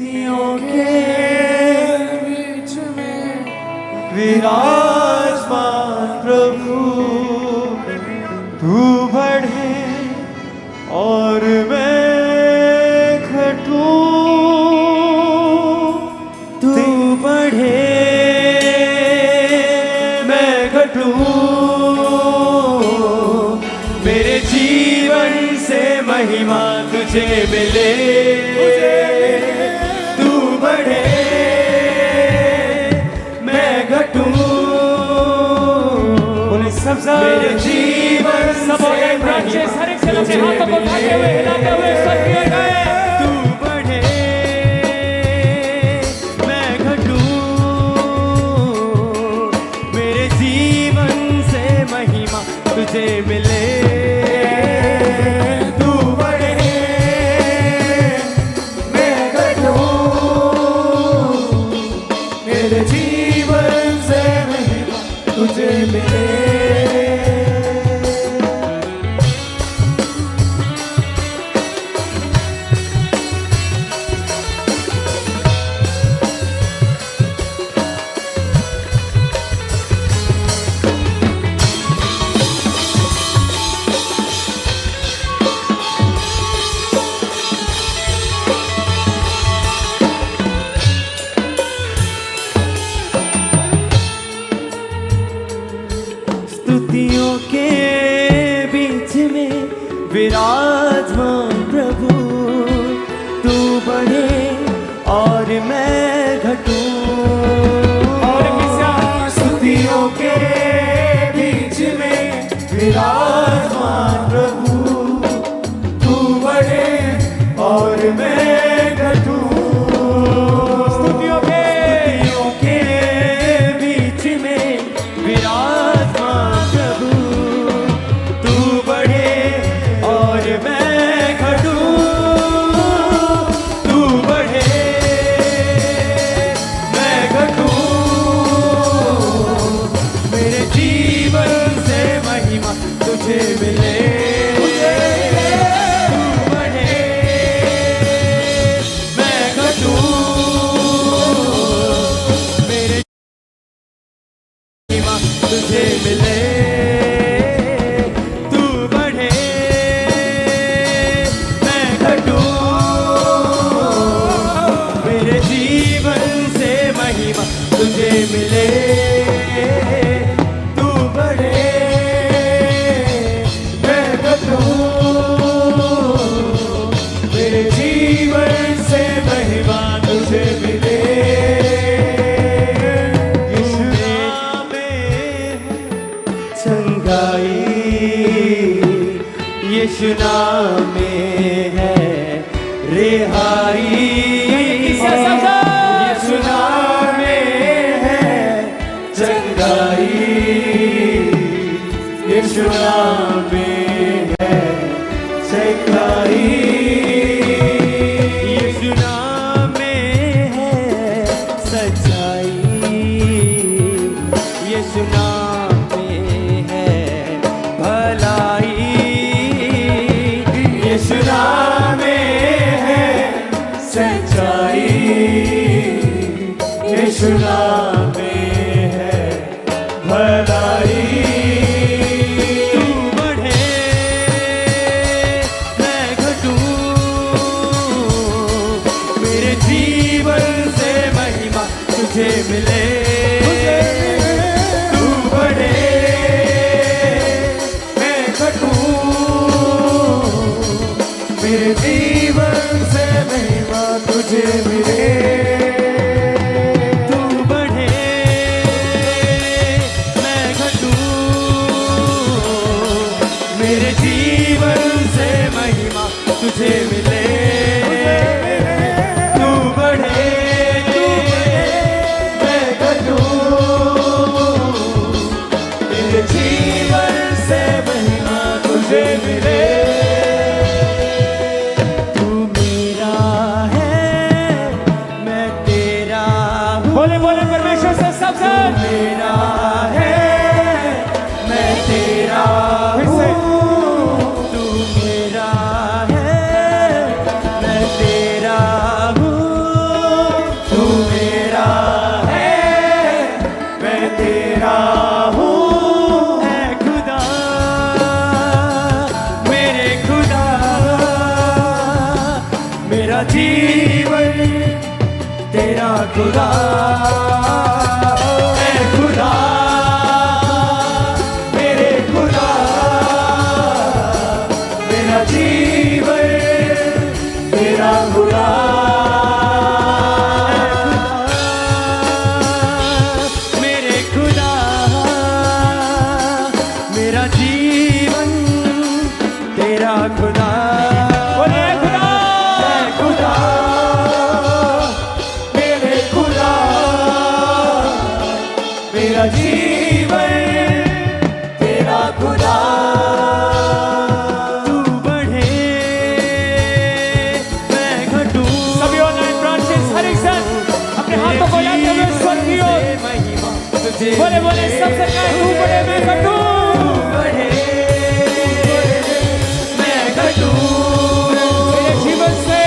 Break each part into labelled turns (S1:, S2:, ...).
S1: स्तुतियों के बीच में विराजमान प्रभु, तू बढ़े और मैं घटूं। तू बढ़े मैं घटूं, मेरे जीवन से महिमा तुझे मिले। तू बढ़े मैं घटूं, बोले सब मेरे जीवन
S2: सब और एक राज्य सारे चलो से हाथों को उठाते हुए हिलाते हुए सब किए गए।
S1: तू बढ़े मैं घटूं, मेरे जीवन से महिमा तुझे मिले। तू बढ़े मैं घटूं, मेरे जीवन से महिमा तुझे मिले। स्तुतियों के बीच में विराजमान प्रभु, तू बढ़े और मैं घटूं। और स्तुतियों के बीच में विराजमान प्रभु, तू बढ़े और मैं घटूं। स्तुतियों के बीच में विराजमान प्रभु, तू बढ़े और मैं घटूं। तू बढ़े मैं घटूं, मेरे जीवन से महिमा तुझे मिले। तू बढ़े मैं घटूं, मेरे महिमा तुझे मिले। तू बढ़े मैं घटूं, मेरे जीवन से महिमा तुझे मिले। तू बढ़े मैं घटूं, मेरे जीवन से महिमा तुझे मिले। यीशु नाम में चंगाई, यीशु नाम में है रिहाई। यीशु नाम में है चंगाई, यीशु नाम में है चंगाई। यीशु नाम में है सच्चाई, यीशु नाम में है भलाई। यीशु नाम में है सच्चाई, यीशु नाम में है भलाई। तू बढ़े मैं घटूं, मेरे जीवन से महिमा तुझे मिले। तू बढ़े मैं घटूं, मेरे जीवन से महिमा तुझे मिले। तू बढ़े मैं घटूं, मेरे जीवन से महिमा तुझे मिले। तू बढ़े मैं घटूं, जीवन तेरा खुदा है खुदा मेरे खुदा मेरा जीवन तेरा खुदा मेरे खुदा मेरा जीवन तेरा खुदा
S2: बोले खुदा
S1: है खुदा मेरे खुदा मेरा जीवन तेरा खुदा तू बढ़े मैं घटूं
S2: सभी ऑनलाइन ब्रांचेस हर एक साथ अपने हाथों को लाते हुए स्वर की ओर
S1: महिमा तुझे
S2: बोले बोले सब सरकार तू बड़े मैं घटूं
S1: बढ़े मैं घटूं
S2: मेरे जीवन से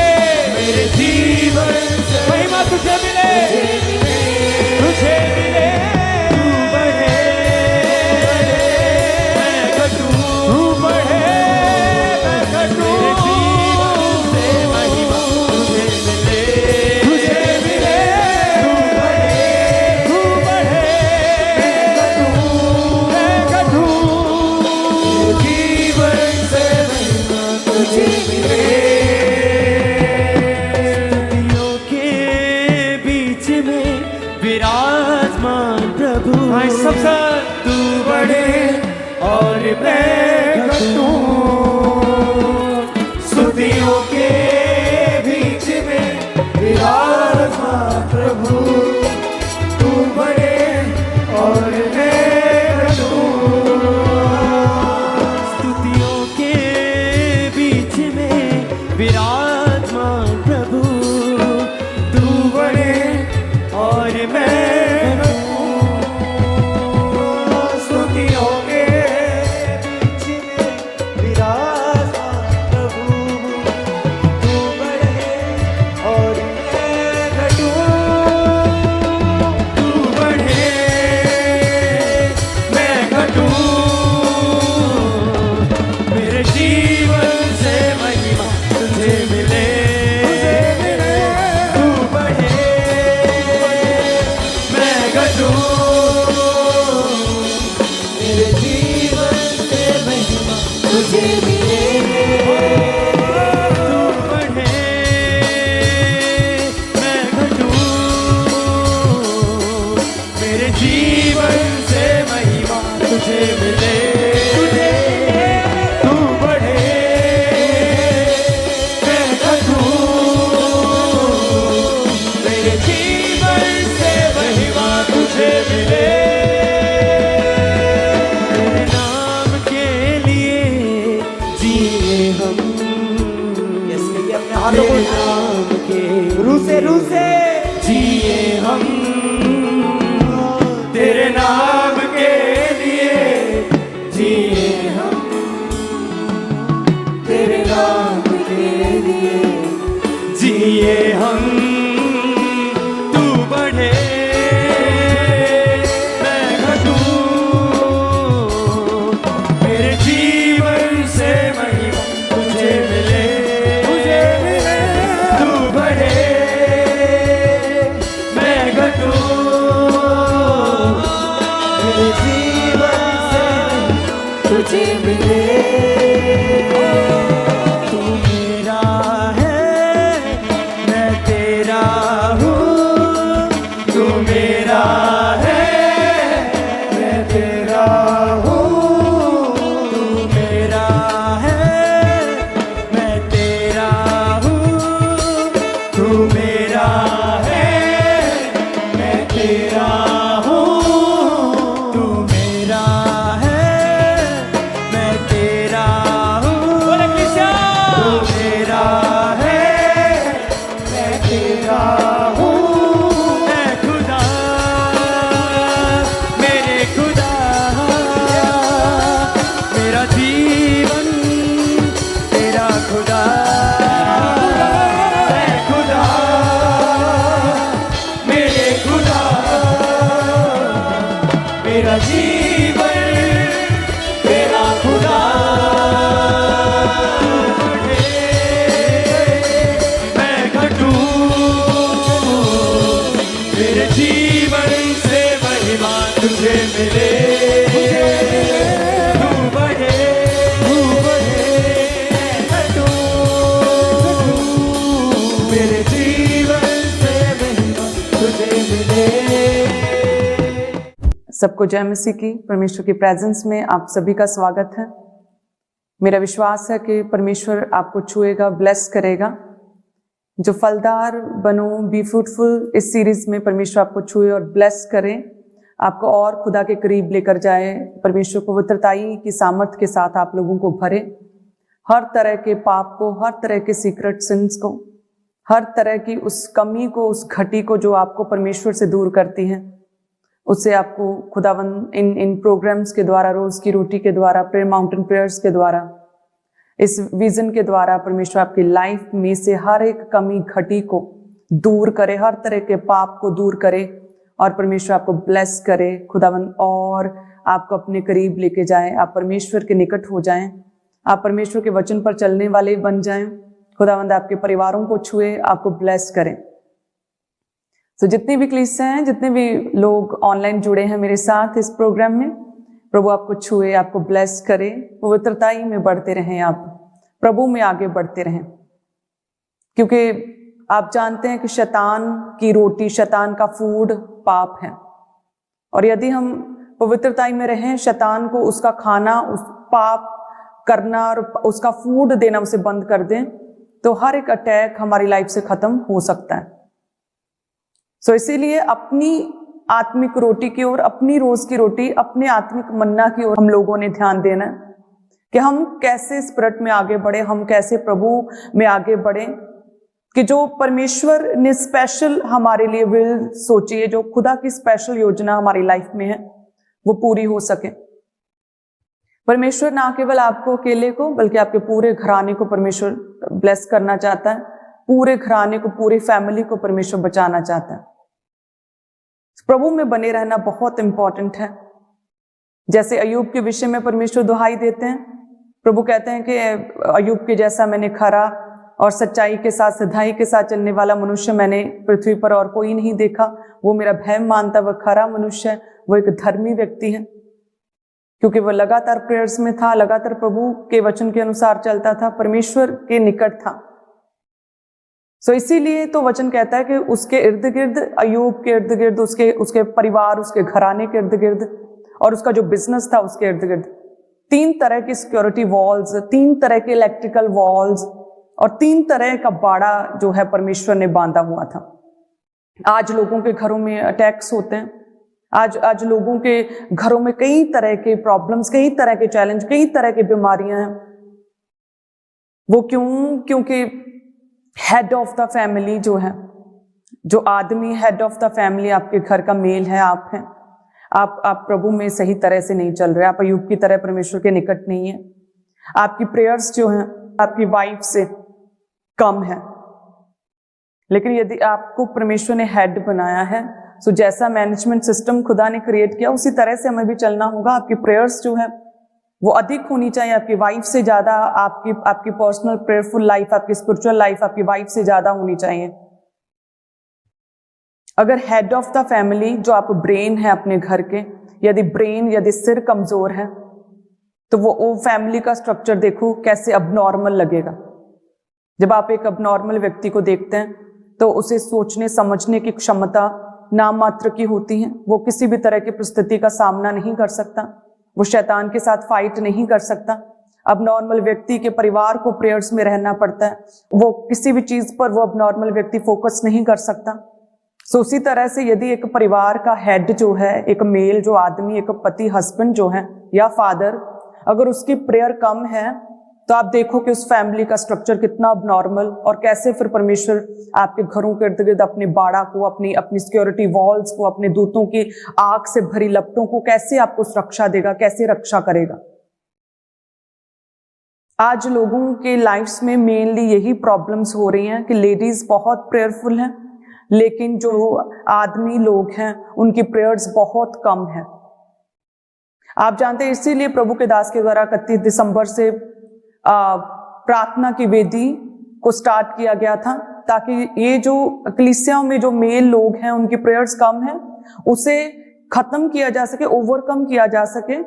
S1: मेरे जीवन से
S2: महिमा तुझे मिले तुझे मिले
S1: तू बढ़े मैं घटूं
S2: तू बढ़े मैं घटूं
S1: मेरे जीवन से महिमा तुझे मिले
S2: तुझे मिले
S1: तू बढ़े
S2: मैं घटूं
S1: जीवन से महिमा तुझे मिले स्तुतियों के बीच में विराजमान प्रभु
S2: भाई सब सर
S1: तू बढ़े और मैं घटूं स्तुतियों के बीच में विराजमान प्रभु तू बढ़े और मैं घटूं स्तुतियों के बीच में विराजमान प्रभु तू बढ़े और मैं घटूं स्तुतियों के बीच में विराजमान प्रभु तू बढ़े और मैं घटूं तू बढ़े मैं घटूं मेरे जीवन से महिमा तुझे मिले तू बढ़े मैं घटूं मेरे जीवन से महिमा तुझे मिले तू बढ़े मैं घटूं मेरे जीवन से महिमा तुझे मिले तू बढ़े मैं घटूं मेरे जीवन से महिमा तुझे मिले तेरे नाम के लिए जिए हम तेरे नाम के
S3: रू से
S1: जिए हम तेरे नाम के लिए जिए हम तेरे नाम के लिए जिए हम तू बढ़े मैं घटूं मेरे जीवन से महिमा तुझे मिले तू बढ़े मैं घटूं मेरे जीवन से तुझे मिले तू मेरा है मैं तेरा हूँ तू मेरा है मैं तेरा हूँ तू मेरा है मैं तेरा हूँ तू मेरा है मैं तेरा हूँ तू मेरा है मैं तेरा हूँ
S2: बोले कृष्णा
S1: तू मेरा है मैं तेरा हूँ मैं खुदा मेरे खुदा मेरा जीवन तेरा खुदा मैं खुदा मेरे खुदा मेरा जीवन तेरा खुदा मैं घटूं जीवन से महिमा तुझे मिले।
S3: सबको जय मसीह की। परमेश्वर की प्रेजेंस में आप सभी का स्वागत है। मेरा विश्वास है कि परमेश्वर आपको छुएगा, ब्लेस करेगा। जो फलदार बनो, बी फ्रूटफुल, इस सीरीज में परमेश्वर आपको छुए और ब्लेस करे, आपको और खुदा के करीब लेकर जाए। परमेश्वर पवित्रताई की सामर्थ के साथ आप लोगों को भरे, हर तरह के पाप को, हर तरह के सीक्रेट सिंस को, हर तरह की उस कमी को, उस घटी को जो आपको परमेश्वर से दूर करती है, उससे आपको खुदावंद इन प्रोग्राम्स के द्वारा, रोज की रोटी के द्वारा, प्रेयर माउंटेन प्रेयर्स के द्वारा, इस विजन के द्वारा परमेश्वर आपकी लाइफ में से हर एक कमी घटी को दूर करे, हर तरह के पाप को दूर करे और परमेश्वर आपको ब्लेस करे खुदावंद, और आपको अपने करीब लेके जाए। आप परमेश्वर के निकट हो जाएं, आप परमेश्वर के वचन पर चलने वाले बन जाएं। खुदावंद आपके परिवारों को छुए, आपको ब्लेस करें। तो जितनी भी कलीसियां हैं, जितने भी लोग ऑनलाइन जुड़े हैं मेरे साथ इस प्रोग्राम में, प्रभु आपको छुए, आपको ब्लेस करे, पवित्रताई में बढ़ते रहें, आप प्रभु में आगे बढ़ते रहें। क्योंकि आप जानते हैं कि शैतान की रोटी, शैतान का फूड पाप है, और यदि हम पवित्रताई में रहें, शैतान को उसका खाना, उस पाप करना और उसका फूड देना उसे बंद कर दें, तो हर एक अटैक हमारी लाइफ से खत्म हो सकता है। सो इसीलिए अपनी आत्मिक रोटी की ओर, अपनी रोज की रोटी, अपने आत्मिक मन्ना की ओर हम लोगों ने ध्यान देना है कि हम कैसे स्पिरिट में आगे बढ़े, हम कैसे प्रभु में आगे बढ़े, कि जो परमेश्वर ने स्पेशल हमारे लिए विल सोची है, जो खुदा की स्पेशल योजना हमारी लाइफ में है, वो पूरी हो सके। परमेश्वर ना केवल आपको अकेले को, बल्कि आपके पूरे घराने को परमेश्वर ब्लेस करना चाहता है। पूरे घराने को, पूरी फैमिली को परमेश्वर बचाना चाहता है। प्रभु में बने रहना बहुत इंपॉर्टेंट है। जैसे अय्यूब के विषय में परमेश्वर दुहाई देते हैं, प्रभु कहते हैं कि अय्यूब के जैसा मैंने खरा और सच्चाई के साथ, सिधाई के साथ चलने वाला मनुष्य मैंने पृथ्वी पर और कोई नहीं देखा। वो मेरा भय मानता, वह खरा मनुष्य है, वो एक धर्मी व्यक्ति है, क्योंकि वह लगातार प्रेयर्स में था, लगातार प्रभु के वचन के अनुसार चलता था, परमेश्वर के निकट था। सो इसीलिए तो वचन कहता है कि उसके इर्द गिर्द, अय्यूब के इर्द गिर्द, उसके परिवार, उसके घराने के इर्द गिर्द और उसका जो बिजनेस था उसके इर्द गिर्द 3 तरह की सिक्योरिटी वॉल्स, 3 तरह के इलेक्ट्रिकल वॉल्स और 3 तरह का बाड़ा जो है परमेश्वर ने बांधा हुआ था। आज लोगों के घरों में अटैक्स होते हैं, आज लोगों के घरों में कई तरह के प्रॉब्लम्स, कई तरह के चैलेंज, कई तरह की बीमारियां हैं। वो क्यों? क्योंकि हेड ऑफ द फैमिली जो है, जो आदमी हेड ऑफ द फैमिली, आपके घर का मेल है, आप हैं, आप प्रभु में सही तरह से नहीं चल रहे, आप अय्यूब की तरह परमेश्वर के निकट नहीं है। आपकी प्रेयर्स जो हैं आपकी वाइफ से कम है। लेकिन यदि आपको परमेश्वर ने हेड बनाया है, तो जैसा मैनेजमेंट सिस्टम खुदा ने क्रिएट किया उसी तरह से हमें भी चलना होगा। आपकी प्रेयर्स जो है वो अधिक होनी चाहिए, आपकी वाइफ से ज्यादा, आपकी पर्सनल प्रेयरफुल लाइफ, आपकी स्पिरिचुअल लाइफ आपकी वाइफ से ज्यादा होनी चाहिए। अगर हेड ऑफ द फैमिली, जो आप ब्रेन है अपने घर के, यदि सिर कमजोर है, तो वो फैमिली का स्ट्रक्चर देखो कैसे अबनॉर्मल लगेगा। जब आप एक अबनॉर्मल व्यक्ति को देखते हैं तो उसे सोचने समझने की क्षमता नाम मात्र की होती है। वो किसी भी तरह की परिस्थिति का सामना नहीं कर सकता, वो शैतान के साथ फाइट नहीं कर सकता। अब नॉर्मल व्यक्ति के परिवार को प्रेयर्स में रहना पड़ता है, वो किसी भी चीज पर वो अब नॉर्मल व्यक्ति फोकस नहीं कर सकता। सो उसी तरह से यदि एक परिवार का हेड जो है, एक मेल जो आदमी, एक पति, हस्बैंड जो है या फादर, अगर उसकी प्रेयर कम है तो आप देखो कि उस फैमिली का स्ट्रक्चर कितना अब नॉर्मल, और कैसे फिर परमेश्वर आपके घरों के इर्द गिर्द अपने बाड़ा को, अपनी सिक्योरिटी वॉल्स को, अपने दूतों की आग से भरी लपटों को कैसे आपको सुरक्षा देगा, कैसे रक्षा करेगा। आज लोगों के लाइफ्स में मेनली यही प्रॉब्लम्स हो रही हैं कि लेडीज बहुत प्रेयरफुल हैं, लेकिन जो आदमी लोग हैं उनकी प्रेयर्स बहुत कम है। आप जानते हैं, इसीलिए प्रभु के दास के द्वारा 31 दिसंबर से प्रार्थना की वेदी को स्टार्ट किया गया था, ताकि ये जो कलीसियाओं में जो मेल लोग हैं उनकी प्रेयर्स कम है, उसे खत्म किया जा सके, ओवरकम किया जा सके,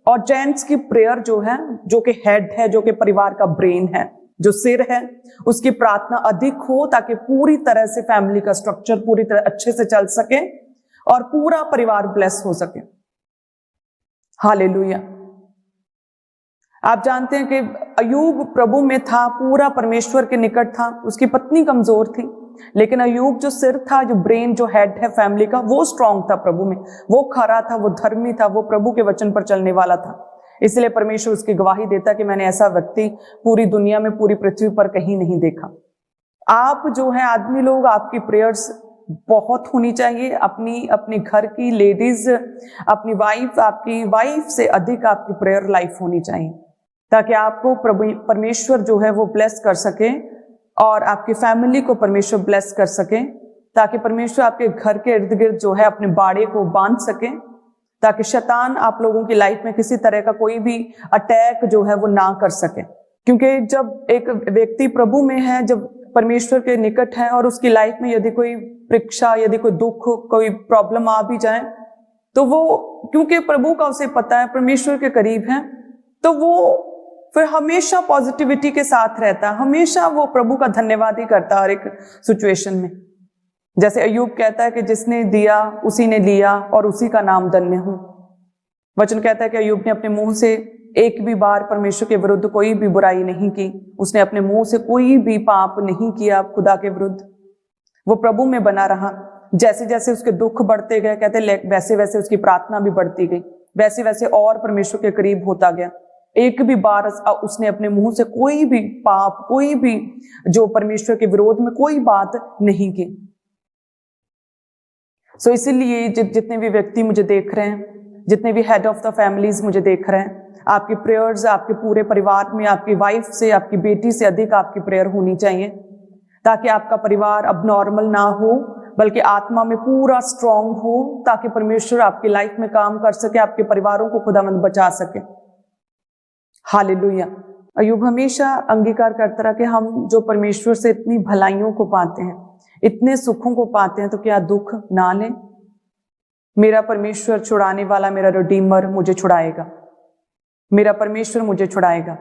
S3: और जेंट्स की प्रेयर जो है, जो कि हेड है, जो कि परिवार का ब्रेन है, जो सिर है उसकी प्रार्थना अधिक हो, ताकि पूरी तरह से फैमिली का स्ट्रक्चर पूरी तरह अच्छे से चल सके और पूरा परिवार ब्लेस हो सके। हालेलुया। आप जानते हैं कि अय्यूब प्रभु में था, पूरा परमेश्वर के निकट था। उसकी पत्नी कमजोर थी, लेकिन अय्यूब जो सिर था, जो ब्रेन, जो हेड है फैमिली का, वो स्ट्रांग था प्रभु में। वो खरा था, वो धर्मी था, वो प्रभु के वचन पर चलने वाला था। इसलिए परमेश्वर उसकी गवाही देता कि मैंने ऐसा व्यक्ति पूरी दुनिया में, पूरी पृथ्वी पर कहीं नहीं देखा। आप जो है आदमी लोग, आपकी प्रेयर्स बहुत होनी चाहिए। अपनी घर की लेडीज, अपनी वाइफ, आपकी वाइफ से अधिक आपकी प्रेयर लाइफ होनी चाहिए, ताकि आपको परमेश्वर जो है वो ब्लेस कर सके और आपकी फैमिली को परमेश्वर ब्लेस कर सके, ताकि परमेश्वर आपके घर के इर्द गिर्द जो है अपने बाड़े को बांध सके, ताकि शैतान आप लोगों की लाइफ में किसी तरह का कोई भी अटैक जो है वो ना कर सके। क्योंकि जब एक व्यक्ति प्रभु में है, जब परमेश्वर के निकट है, और उसकी लाइफ में यदि कोई परीक्षा, यदि कोई दुख, कोई प्रॉब्लम आ भी जाए, तो वो क्योंकि प्रभु का उसे पता है, परमेश्वर के करीब है, तो वो फिर हमेशा पॉजिटिविटी के साथ रहता है, हमेशा वो प्रभु का धन्यवाद ही करता है हर एक सिचुएशन में। जैसे अय्यूब कहता है कि जिसने दिया उसी ने लिया और उसी का नाम धन्य हूं। वचन कहता है कि अय्यूब ने अपने मुंह से एक भी बार परमेश्वर के विरुद्ध कोई भी बुराई नहीं की। उसने अपने मुंह से कोई भी पाप नहीं किया खुदा के विरुद्ध। वो प्रभु में बना रहा। जैसे जैसे उसके दुख बढ़ते गए, कहते वैसे वैसे उसकी प्रार्थना भी बढ़ती गई, वैसे वैसे और परमेश्वर के करीब होता गया। एक भी बार उसने अपने मुंह से कोई भी पाप, कोई भी जो परमेश्वर के विरोध में कोई बात नहीं की। सो इसीलिए जितने भी व्यक्ति मुझे देख रहे हैं, जितने भी हेड ऑफ द फैमिलीज मुझे देख रहे हैं, आपकी प्रेयर्स, आपके पूरे परिवार में आपकी वाइफ से, आपकी बेटी से अधिक आपकी प्रेयर होनी चाहिए, ताकि आपका परिवार अब नॉर्मल ना हो, बल्कि आत्मा में पूरा स्ट्रांग हो, ताकि परमेश्वर आपकी लाइफ में काम कर सके, आपके परिवारों को खुदावंद बचा सके। हालेलुया। अय्यूब हमेशा अंगीकार करता रहा कि हम जो परमेश्वर से इतनी भलाइयों को पाते हैं, इतने सुखों को पाते हैं, तो क्या दुख ना लें। मेरा परमेश्वर छुड़ाने वाला, मेरा रिडीमर मुझे छुड़ाएगा, मेरा परमेश्वर मुझे छुड़ाएगा।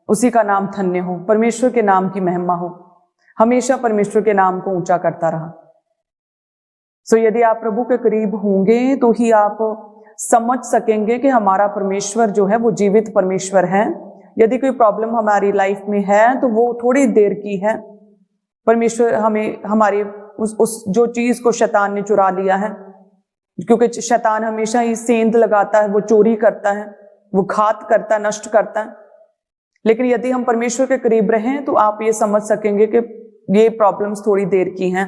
S3: उसी का नाम धन्य हो, परमेश्वर के नाम की महिमा हो। हमेशा परमेश्वर के नाम को ऊंचा करता रहा। सो यदि आप प्रभु के करीब होंगे तो ही आप समझ सकेंगे कि हमारा परमेश्वर जो है वो जीवित परमेश्वर है। यदि कोई प्रॉब्लम हमारी लाइफ में है तो वो थोड़ी देर की है। परमेश्वर हमें हमारी उस जो चीज को शैतान ने चुरा लिया है, क्योंकि शैतान हमेशा ही सेंध लगाता है, वो चोरी करता है, वो घात करता है, नष्ट करता है। लेकिन यदि हम परमेश्वर के करीब रहें तो आप ये समझ सकेंगे कि ये प्रॉब्लम्स थोड़ी देर की हैं।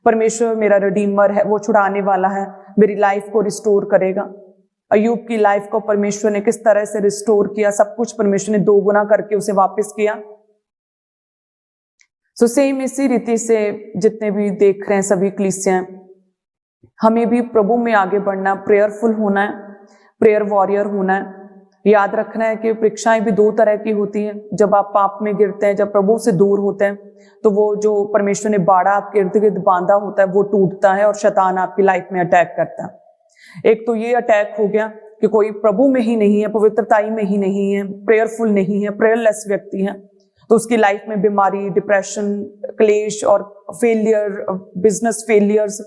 S3: परमेश्वर मेरा रिडीमर है, वो छुड़ाने वाला है, मेरी लाइफ को रिस्टोर करेगा। अय्यूब की लाइफ को परमेश्वर ने किस तरह से रिस्टोर किया, सब कुछ परमेश्वर ने 2 गुना करके उसे वापस किया। सो सेम इसी रीति से जितने भी देख रहे हैं सभी कलीसियां, हमें भी प्रभु में आगे बढ़ना, प्रेयरफुल होना है, प्रेयर वॉरियर होना है। याद रखना है कि परीक्षाएं भी 2 तरह की होती हैं। जब आप पाप में गिरते हैं, जब प्रभु से दूर होते हैं, तो वो जो परमेश्वर ने बाड़ा आपके इर्द गिर्द बांधा होता है वो टूटता है और शैतान आपकी लाइफ में अटैक करता है। एक तो ये अटैक हो गया कि कोई प्रभु में ही नहीं है, पवित्रताई में ही नहीं है, प्रेयरफुल नहीं है, प्रेयरलेस व्यक्ति है, तो उसकी लाइफ में बीमारी, डिप्रेशन, क्लेश और फेलियर, बिजनेस फेलियर्स,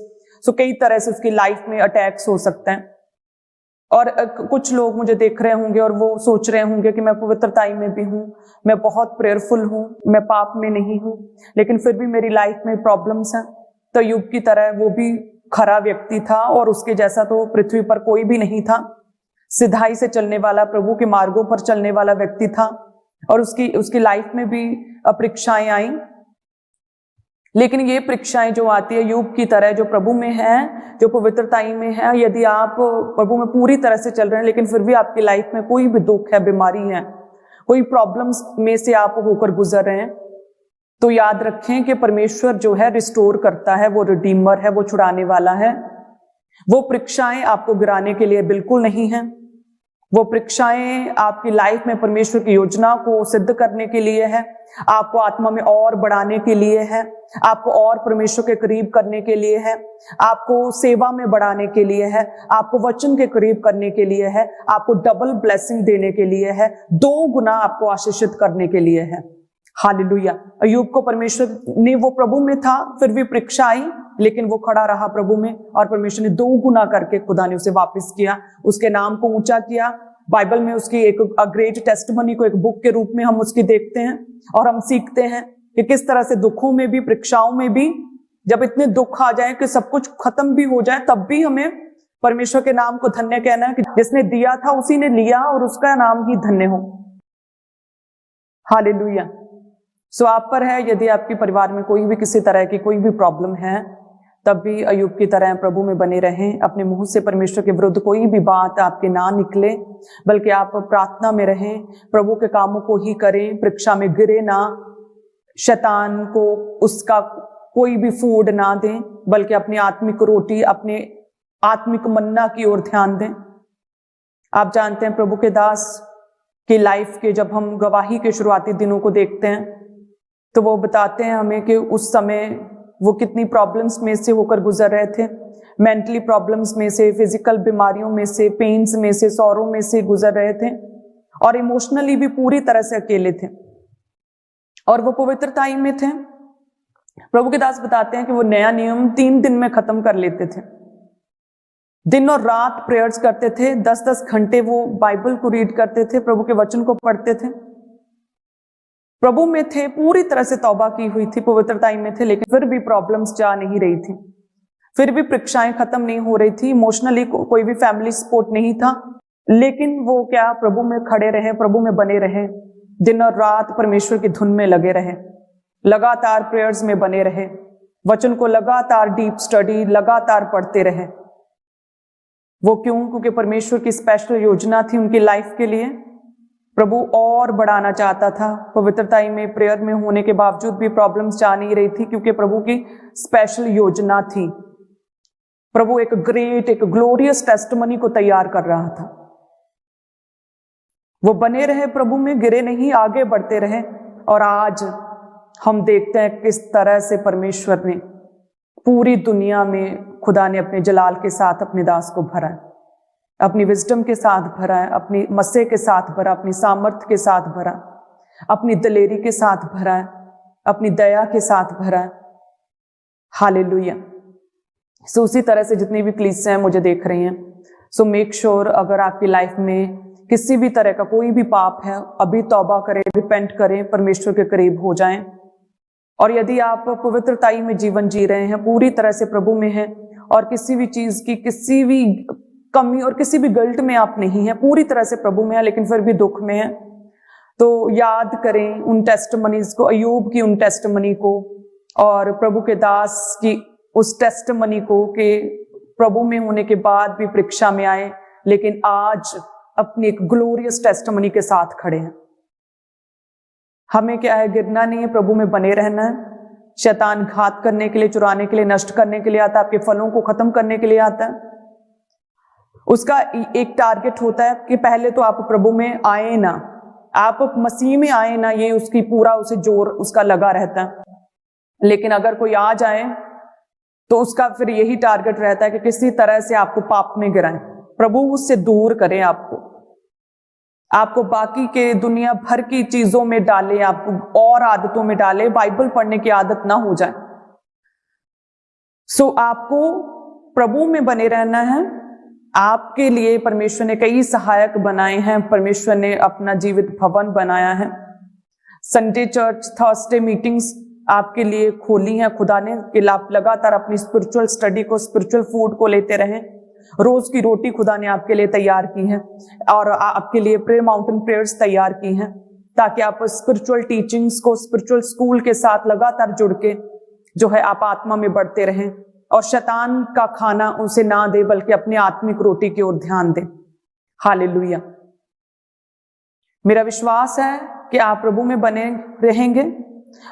S3: सो कई तरह से उसकी लाइफ में अटैक्स हो सकते हैं। और कुछ लोग मुझे देख रहे होंगे और वो सोच रहे होंगे कि मैं पवित्रताई में भी हूँ, मैं बहुत प्रेयरफुल हूँ, मैं पाप में नहीं हूँ, लेकिन फिर भी मेरी लाइफ में प्रॉब्लम्स हैं। तो अय्यूब की तरह वो भी खरा व्यक्ति था और उसके जैसा तो पृथ्वी पर कोई भी नहीं था। सिधाई से चलने वाला, प्रभु के मार्गों पर चलने वाला व्यक्ति था और उसकी लाइफ में भी परीक्षाएं आई। लेकिन ये परीक्षाएं जो आती है अय्यूब की तरह, जो प्रभु में है, जो पवित्रताई में है, यदि आप प्रभु में पूरी तरह से चल रहे हैं लेकिन फिर भी आपकी लाइफ में कोई भी दुख है, बीमारी है, कोई प्रॉब्लम्स में से आप होकर गुजर रहे हैं, तो याद रखें कि परमेश्वर जो है रिस्टोर करता है, वो रिडीमर है, वो छुड़ाने वाला है। वो परीक्षाएं आपको गिराने के लिए बिल्कुल नहीं है। वो परीक्षाएं आपकी लाइफ में परमेश्वर की योजना को सिद्ध करने के लिए है, आपको आत्मा में और बढ़ाने के लिए है, आपको और परमेश्वर के करीब करने के लिए है, आपको सेवा में बढ़ाने के लिए है, आपको वचन के करीब करने के लिए है, आपको डबल ब्लेसिंग देने के लिए है, 2 गुना आपको आशीषित करने के लिए है। हालेलुया। अय्यूब को परमेश्वर ने, वो प्रभु में था, फिर भी परीक्षा आई, लेकिन वो खड़ा रहा प्रभु में, और परमेश्वर ने 2 गुना करके खुदा ने उसे वापस किया, उसके नाम को ऊंचा किया। बाइबल में उसकी एक ग्रेट टेस्टिमनी को एक बुक के रूप में हम उसकी देखते हैं, और हम सीखते हैं कि किस तरह से दुखों में भी, परीक्षाओं में भी, जब इतने दुख आ जाए कि सब कुछ खत्म भी हो जाए, तब भी हमें परमेश्वर के नाम को धन्य कहना है कि जिसने दिया था उसी ने लिया, और उसका नाम ही धन्य हो। हालेलुया। सो आप पर है, यदि आपके परिवार में कोई भी किसी तरह की कोई भी प्रॉब्लम है, तब भी अय्यूब की तरह प्रभु में बने रहें। अपने मुंह से परमेश्वर के विरुद्ध कोई भी बात आपके ना निकले, बल्कि आप प्रार्थना में रहें, प्रभु के कामों को ही करें, परीक्षा में गिरे ना, शैतान को उसका कोई भी फूड ना दें, बल्कि अपनी आत्मिक रोटी, अपने आत्मिक मन्ना की ओर ध्यान दें। आप जानते हैं प्रभु के दास की लाइफ के जब हम गवाही के शुरुआती दिनों को देखते हैं, तो वो बताते हैं हमें कि उस समय वो कितनी प्रॉब्लम्स में से होकर गुजर रहे थे, मेंटली प्रॉब्लम्स में से, फिजिकल बीमारियों में से, पेन्स में से, सौरों में से गुजर रहे थे, और इमोशनली भी पूरी तरह से अकेले थे, और वो पवित्रताई में थे। प्रभु के दास बताते हैं कि वो नया नियम 3 दिन में खत्म कर लेते थे, दिन और रात प्रेयर्स करते थे, 10-10 घंटे वो बाइबल को रीड करते थे, प्रभु के वचन को पढ़ते थे, प्रभु में थे, पूरी तरह से तौबा की हुई थी, पवित्रताई में थे, लेकिन फिर भी प्रॉब्लम्स जा नहीं रही थी, फिर भी परीक्षाएं खत्म नहीं हो रही थी, इमोशनली कोई भी फैमिली सपोर्ट नहीं था, लेकिन वो क्या, प्रभु में खड़े रहे, प्रभु में बने रहे, दिन और रात परमेश्वर की धुन में लगे रहे, लगातार प्रेयर्स में बने रहे, वचन को लगातार डीप स्टडी लगातार पढ़ते रहे। वो क्यों? क्योंकि परमेश्वर की स्पेशल योजना थी उनकी लाइफ के लिए। प्रभु और बढ़ाना चाहता था। पवित्रताई में, प्रेयर में होने के बावजूद भी प्रॉब्लम्स जा नहीं रही थी, क्योंकि प्रभु की स्पेशल योजना थी। प्रभु एक ग्रेट, एक ग्लोरियस टेस्टिमनी को तैयार कर रहा था। वो बने रहे प्रभु में, गिरे नहीं, आगे बढ़ते रहे, और आज हम देखते हैं किस तरह से परमेश्वर ने पूरी दुनिया में, खुदा ने अपने जलाल के साथ अपने दास को भरा है, अपनी विजडम के साथ भरा है, अपनी मस्से के साथ भरा, अपनी सामर्थ्य के साथ भरा, अपनी दलेरी के साथ भरा है, अपनी दया के साथ भरा है। हालेलुया। सो उसी तरह से जितनी भी कलीसियां हैं मुझे देख रही हैं, सो मेक श्योर अगर आपकी लाइफ में किसी भी तरह का कोई भी पाप है, अभी तौबा करें, रिपेंट करें, परमेश्वर के करीब हो जाएं। और यदि आप पवित्रताई में जीवन जी रहे हैं, पूरी तरह से प्रभु में हैं, और किसी भी चीज की किसी भी कमी और किसी भी गिल्ट में आप नहीं हैं, पूरी तरह से प्रभु में है, लेकिन फिर भी दुख में है, तो याद करें उन टेस्टिमनीज को, अय्यूब की उन टेस्टिमनी को, और प्रभु के दास की उस टेस्टिमनी को कि प्रभु में होने के बाद भी परीक्षा में आए, लेकिन आज अपनी एक ग्लोरियस टेस्टिमनी के साथ खड़े हैं। हमें क्या है, गिरना नहीं है, प्रभु में बने रहना है। शैतान घात करने के लिए, चुराने के लिए, नष्ट करने के लिए आता है, आपके फलों को खत्म करने के लिए आता है। उसका एक टारगेट होता है कि पहले तो आप प्रभु में आए ना, आप मसीह में आए ना, ये उसकी पूरा उसे जोर उसका लगा रहता है। लेकिन अगर कोई आ जाए तो उसका फिर यही टारगेट रहता है कि किसी तरह से आपको पाप में गिराएं, प्रभु उससे दूर करें, आपको बाकी के दुनिया भर की चीजों में डाले, आपको और आदतों में डाले, बाइबल पढ़ने की आदत ना हो जाए। सो आपको प्रभु में बने रहना है। आपके लिए परमेश्वर ने कई सहायक बनाए हैं, परमेश्वर ने अपना जीवित भवन बनाया है। संडे चर्च, थर्सडे मीटिंग्स आपके लिए खोली हैं खुदा ने, कि आप लगातार अपनी स्पिरिचुअल स्टडी को, स्पिरिचुअल फूड को लेते रहें। रोज की रोटी खुदा ने आपके लिए तैयार की है, और आपके लिए प्रेयर माउंटेन प्रेयर्स तैयार की हैं, ताकि आप स्पिरिचुअल टीचिंग्स को, स्पिरिचुअल स्कूल के साथ लगातार जुड़ के जो है आप आत्मा में बढ़ते रहें, और शैतान का खाना उसे ना दे, बल्कि अपनी आत्मिक रोटी की ओर ध्यान दें। हालेलुया। मेरा विश्वास है कि आप प्रभु में बने रहेंगे।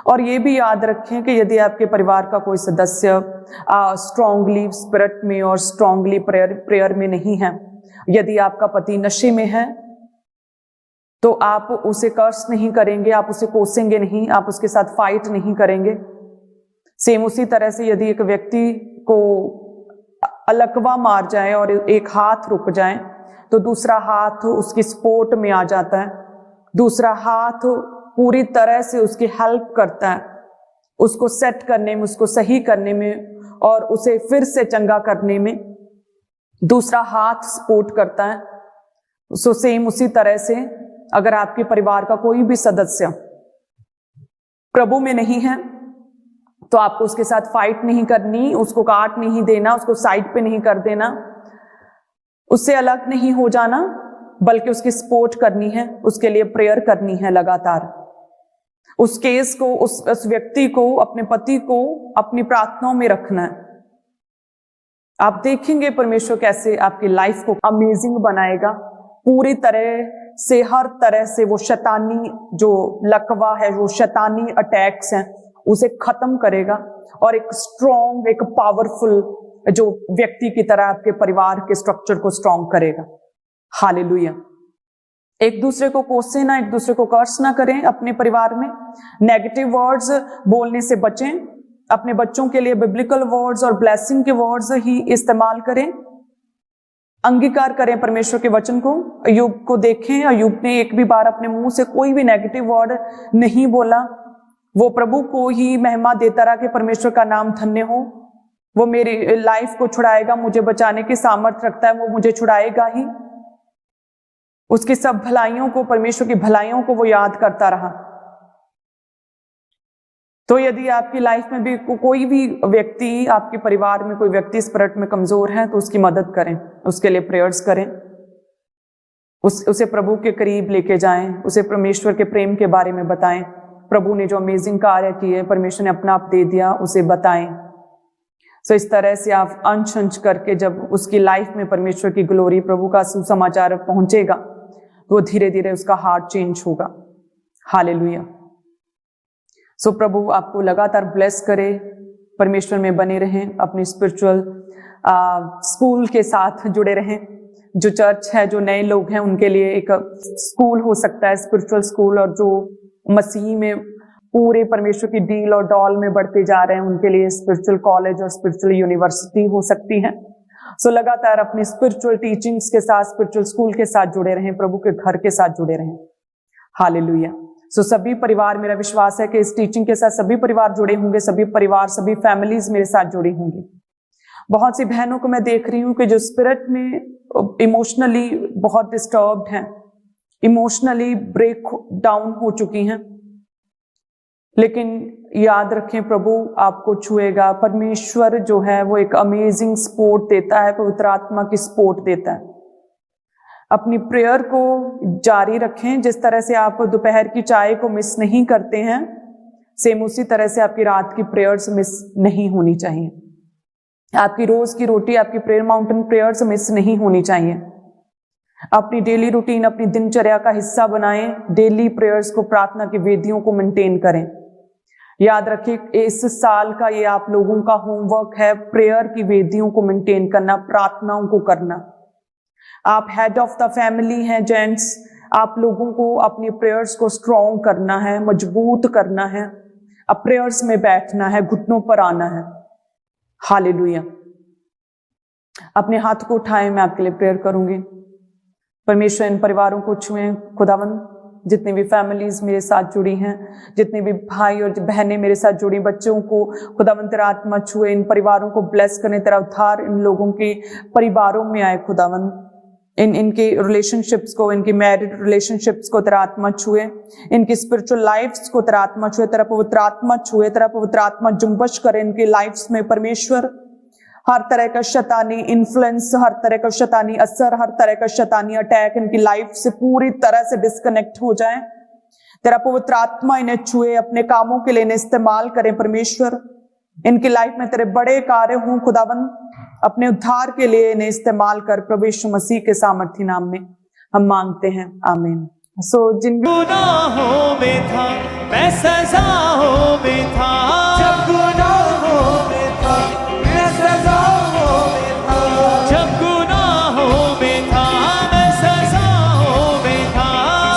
S3: और ये भी याद रखें कि यदि आपके परिवार का कोई सदस्य स्ट्रांगली स्पिरिट में और स्ट्रांगली प्रेयर में नहीं है, यदि आपका पति नशे में है, तो आप उसे कर्स नहीं करेंगे, आप उसे कोसेंगे नहीं, आप उसके साथ फाइट नहीं करेंगे। सेम उसी तरह से यदि एक व्यक्ति को अलकवा मार जाए और एक हाथ रुक जाए, तो दूसरा हाथ उसकी सपोर्ट में आ जाता है, दूसरा हाथ पूरी तरह से उसकी हेल्प करता है, उसको सेट करने में, उसको सही करने में और उसे फिर से चंगा करने में। दूसरा हाथ सपोर्ट करता है। सो सेम उसी तरह से अगर आपके परिवार का कोई भी सदस्य प्रभु में नहीं है तो आपको उसके साथ फाइट नहीं करनी, उसको काट नहीं देना, उसको साइड पे नहीं कर देना, उससे अलग नहीं हो जाना, बल्कि उसकी सपोर्ट करनी है, उसके लिए प्रेयर करनी है लगातार। उस केस को, उस व्यक्ति को, अपने पति को अपनी प्रार्थनाओं में रखना है। आप देखेंगे परमेश्वर कैसे आपकी लाइफ को अमेजिंग बनाएगा। पूरी तरह से, हर तरह से वो शैतानी जो लकवा है, वो शैतानी अटैक्स हैं, उसे खत्म करेगा और एक स्ट्रॉन्ग, एक पावरफुल जो व्यक्ति की तरह आपके परिवार के स्ट्रक्चर को स्ट्रॉन्ग करेगा। हालेलुया। एक दूसरे को कोसे ना, एक दूसरे को कर्स ना करें अपने परिवार में। नेगेटिव वर्ड्स बोलने से बचें। अपने बच्चों के लिए बिब्लिकल वर्ड्स और ब्लेसिंग के वर्ड्स ही इस्तेमाल करें। अंगीकार करें परमेश्वर के वचन को। अय्यूब को देखें, अय्यूब ने एक भी बार अपने मुंह से कोई भी नेगेटिव वर्ड नहीं बोला। वो प्रभु को ही महिमा देता रहा कि परमेश्वर का नाम धन्य हो, वो मेरी लाइफ को छुड़ाएगा, मुझे बचाने की सामर्थ्य रखता है, वो मुझे छुड़ाएगा ही। उसकी सब भलाइयों को, परमेश्वर की भलाइयों को वो याद करता रहा। तो यदि आपकी लाइफ में भी कोई भी व्यक्ति, आपके परिवार में कोई व्यक्ति स्पिरिट में कमजोर है तो उसकी मदद करें, उसके लिए प्रेयर्स करें, उसे प्रभु के करीब लेके जाएं, उसे परमेश्वर के प्रेम के बारे में बताएं। प्रभु ने जो अमेजिंग कार्य किए, परमेश्वर ने अपना आप दे दिया, उसे बताएं। सो इस तरह से आप अंश अंश करके जब उसकी लाइफ में परमेश्वर की ग्लोरी, प्रभु का सुसमाचार पहुंचेगा तो धीरे धीरे उसका हार्ट चेंज होगा। हालेलुया। सो प्रभु आपको लगातार ब्लेस करे, परमेश्वर में बने रहें, अपनी स्पिरिचुअल स्कूल के साथ जुड़े रहें। जो चर्च है, जो नए लोग हैं, उनके लिए एक स्कूल हो सकता है, स्पिरिचुअल स्कूल, और जो मसीह में पूरे परमेश्वर की डील और डॉल में बढ़ते जा रहे हैं उनके लिए स्पिरिचुअल कॉलेज और स्पिरिचुअल यूनिवर्सिटी हो सकती है। सो लगातार अपनी स्पिरिचुअल टीचिंग्स के साथ, स्पिरिचुअल स्कूल के साथ जुड़े रहें, प्रभु के घर के साथ जुड़े रहें। हालेलुया। सो सभी परिवार, मेरा विश्वास है कि इस टीचिंग के साथ सभी परिवार जुड़े होंगे, सभी परिवार, सभी फैमिलीज मेरे साथ जुड़ी होंगी। बहुत सी बहनों को मैं देख रही हूँ कि जो स्पिरिट में इमोशनली बहुत डिस्टर्ब्ड हैं, इमोशनली ब्रेक डाउन हो चुकी हैं, लेकिन याद रखें प्रभु आपको छुएगा। परमेश्वर जो है वो एक अमेजिंग सपोर्ट देता है, पवित्र आत्मा की सपोर्ट देता है। अपनी प्रेयर को जारी रखें। जिस तरह से आप दोपहर की चाय को मिस नहीं करते हैं, सेम उसी तरह से आपकी रात की प्रेयर्स मिस नहीं होनी चाहिए। आपकी रोज की रोटी, आपकी प्रेयर माउंटेन प्रेयर्स मिस नहीं होनी चाहिए। अपनी डेली रूटीन, अपनी दिनचर्या का हिस्सा बनाएं। डेली प्रेयर्स को, प्रार्थना की वेदियों को मेंटेन करें। याद रखिए, इस साल का ये आप लोगों का होमवर्क है, प्रेयर की वेदियों को मेंटेन करना, प्रार्थनाओं को करना। आप हेड ऑफ द फैमिली हैं जेंट्स, आप लोगों को अपनी प्रेयर्स को स्ट्रॉन्ग करना है, मजबूत करना है। अब प्रेयर्स में बैठना है, घुटनों पर आना है। हालेलुया। अपने हाथ को उठाएं, मैं आपके लिए प्रेयर करूंगी। परमेश्वर इन परिवारों को छुएं। खुदावन, जितनी भी फैमिलीज मेरे साथ जुड़ी हैं, जितने भी भाई और बहनें मेरे साथ जुड़ी, बच्चों को खुदावन तेरा आत्मा छुए, इन परिवारों को ब्लेस करने, तेरा उद्धार इन लोगों के परिवारों में आए। खुदावन, इनके रिलेशनशिप्स को, इनकी मैरिड रिलेशनशिप्स को तेरा आत्मा छुए, इनकी स्पिरिचुअल लाइफ्स को तेरा आत्मा छुए, तेरा पवित्र आत्मा छुए, तेरा पवित्र आत्मा जुम्बश करे इनकी लाइफ्स में। परमेश्वर, हर तरह का शैतानी इन्फ्लुएंस, हर तरह का शैतानी असर, हर तरह का शैतानी अटैक इनकी लाइफ से पूरी तरह से डिस्कनेक्ट हो जाए। तेरा पवित्र आत्मा इन्हें छुए, अपने कामों के लिए इन्हें इस्तेमाल करें। परमेश्वर, इनकी लाइफ में तेरे बड़े कार्य हों। खुदावन, अपने उद्धार के लिए इन्हें इस्तेमाल कर। प्रभु यीशु मसीह के सामर्थी नाम में हम मांगते हैं, आमीन। जिन
S1: गुनाहों में था मैं, सजाओं में था, जब गुनाहों में था मैं, सजाओं में था, जब गुनाहों में था मैं, सजाओं में था,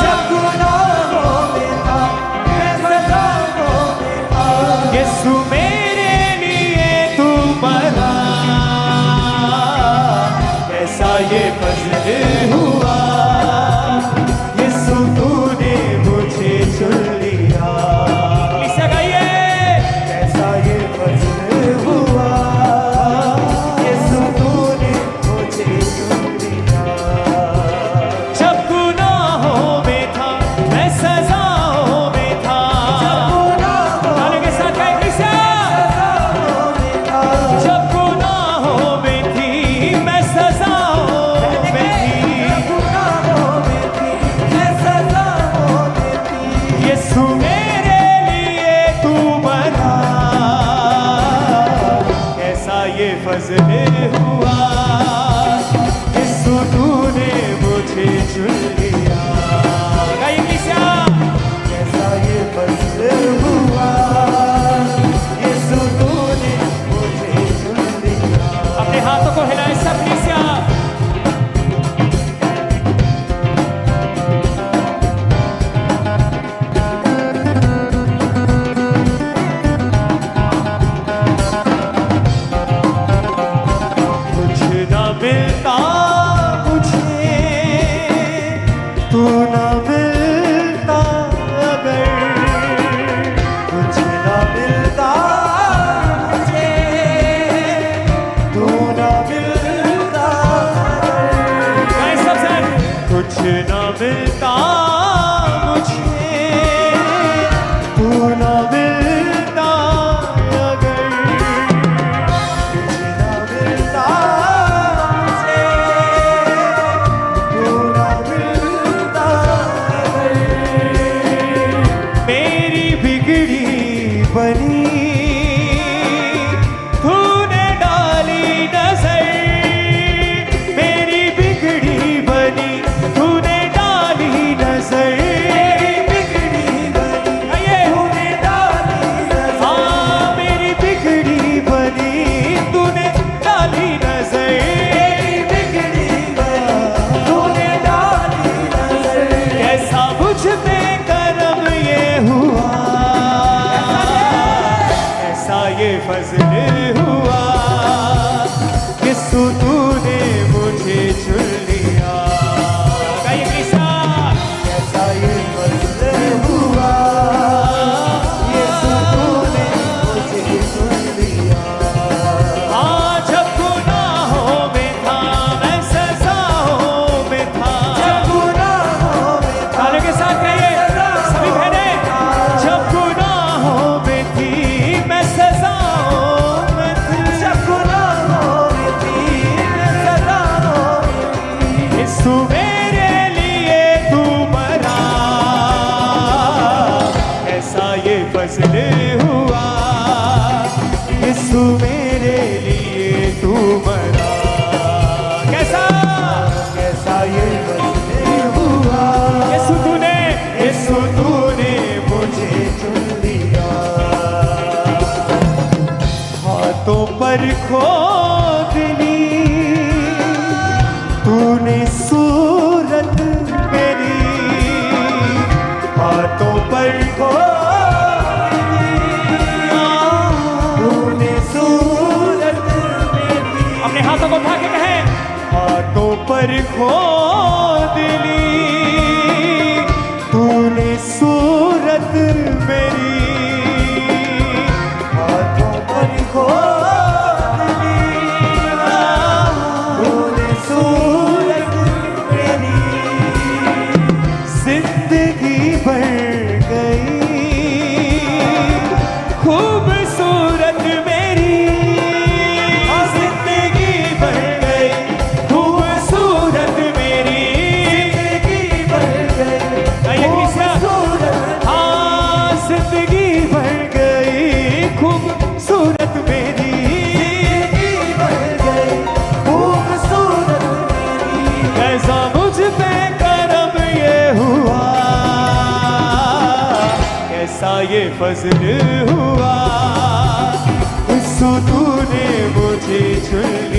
S1: जब गुनाहों में था मैं, सजाओं में था। यीशु मेरे लिए तू मरा, कैसा ये फजल हुआ, यीशु तूने मुझे चुन लिया। फजल हुआ, यीशु तूने मुझे चुन लिया। गाइए किस्सा, कैसा ये फजल हुआ, यीशु तूने मुझे चुन लिया।
S2: अपने हाथों को हिलाएं सब किस्सा।
S1: मिलता मुझे तू ना मिलता अगर, कुछ ना मिलता मुझे तू ना मिलता अगर, कुछ ना मिलता मुझे तू ना मिलता अगर, कुछ ना मिलता बनी तूने डाली नजर, मेरी बिगड़ी बनी तूने डाली नजर, बिगड़ी बनी तूने डाली नजर, हाँ मेरी बिगड़ी बनी तूने डाली नजर, बिगड़ी बनी तूने डाली नजर। कैसा मुझ पे करम ये हुआ, ये फजल हुआ, यीशु तूने मुझे चुन लिया। गाइए किस्सा, कैसा ये फजल हुआ, यीशु तूने मुझे चुन लिया। हाँ जब गुनाहों में था मैं सजाओं में था, जब गुनाहों में था,
S2: तालियों के साथ कहिए सभी बहनें,
S1: जब गुनाहों में थी मैं सजाओं में थी, जब गुनाहों में थी मैं सजाओं में थी, यीशु मेरे लिए तू मरा, ऐसा ये फजल हुआ, यीशु मेरे लिए तू मरा। कैसा कैसा ये फजल हुआ, यीशु तूने मुझे चुन लिया। हाथों पर खोद ली तूने सूरत मेरी, हाथों पर खोद ली तूने सूरत मेरी,
S2: अपने हाथों को उठा के कहें,
S1: हाथों पर खोद ली तूने सूरत मेरी, हाथों पर खोद ली तूने सूरत मेरी, जिंदगी बढ़ गई खूबसूरत मेरी, जिंदगी बढ़ गई खूबसूरत मेरी, जिंदगी बढ़ गई खूबसूरत, हाँ जिंदगी बढ़ गई खूबसूरत मेरी, जिंदगी बढ़ गई खूबसूरत मेरी। कैसा मुझ पे करम ये हुआ, कैसा ये फजल हुआ, यीशु तूने मुझे चुन